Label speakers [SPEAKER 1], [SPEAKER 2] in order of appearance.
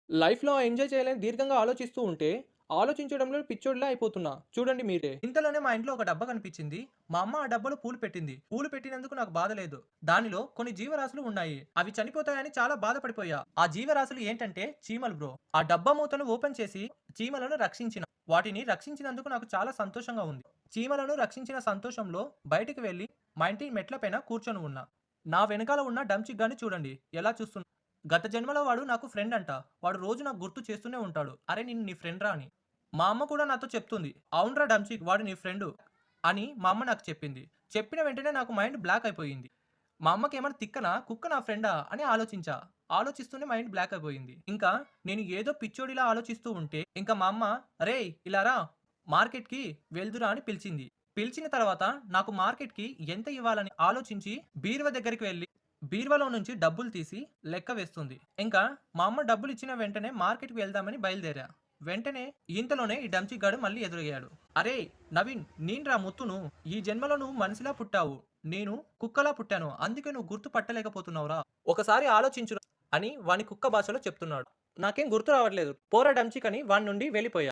[SPEAKER 1] లైఫ్‌లో ఎంజాయ్ చేయాలని దీర్ఘంగా ఆలోచిస్తూ ఉంటే, ఆలోచించడంలో పిచ్చోడిలా అయిపోతున్నా. చూడండి మీరే.
[SPEAKER 2] ఇంతలోనే మా ఇంట్లో ఒక డబ్బా కనిపించింది. మా అమ్మ ఆ డబ్బాలో పూలు పెట్టింది. పూలు పెట్టినందుకు నాకు బాధ లేదు. దానిలో కొన్ని జీవరాశులు ఉన్నాయి. అవి చనిపోతాయని చాలా బాధపడిపోయా. ఆ జీవరాశులు ఏంటంటే చీమలు బ్రో. ఆ డబ్బా మూతను ఓపెన్ చేసి చీమలను రక్షించిన. వాటిని రక్షించినందుకు నాకు చాలా సంతోషంగా ఉంది. చీమలను రక్షించిన సంతోషంలో బయటికి వెళ్లి మా ఇంటి మెట్ల పైన కూర్చొని ఉన్నా. నా వెనకాల ఉన్న డంచిక్ గాని చూడండి ఎలా చూస్తున్నా. గత జన్మలో వాడు నాకు ఫ్రెండ్ అంట. వాడు రోజు నాకు గుర్తు చేస్తూనే ఉంటాడు. అరే నేను నీ ఫ్రెండ్ రా అని. మా అమ్మ కూడా నాతో చెప్తుంది. "అవునురా డంచిక్ వాడు నీ ఫ్రెండు" అని మా అమ్మ నాకు చెప్పింది. చెప్పిన వెంటనే నాకు మైండ్ బ్లాక్ అయిపోయింది. మా అమ్మకేమన్నా తిక్కనా? కుక్క నా ఫ్రెండా? అని ఆలోచించా. ఆలోచిస్తూనే మైండ్ బ్లాక్ అయిపోయింది. ఇంకా నేను ఏదో పిచ్చోడిలా ఆలోచిస్తూ ఉంటే ఇంకా మా అమ్మ "అరేయ్! ఇలా రా మార్కెట్‌కి వెళ్దురా" అని పిలిచింది. పిలిచిన తర్వాత నాకు మార్కెట్‌కి ఎంత ఇవ్వాలని ఆలోచించి బీరువా దగ్గరికి వెళ్లి బీరువాలో నుంచి డబ్బులు తీసి లెక్క వేస్తుంది. ఇంకా మా అమ్మ డబ్బులిచ్చిన వెంటనే మార్కెట్‌కి వెళ్దామని బయలుదేరా. వెంటనే ఇంతలోనే ఈ డంచిగాడు మళ్ళీ ఎదురయ్యాడు. "అరేయ్! నవీన్ నేనురా ముత్తును. ఈ జన్మలో నువ్వు మనిషిలా పుట్టావు. నేను కుక్కలా పుట్టాను. అందుకే నువ్వు గుర్తు పట్టలేకపోతున్నావురా. ఒకసారి ఆలోచించురా" అని వాని కుక్క భాషలో చెప్తున్నాడు. నాకేం గుర్తు రావట్లేదు. పోరా డంచిక్ అని వాని నుండి వెళ్ళిపోయా.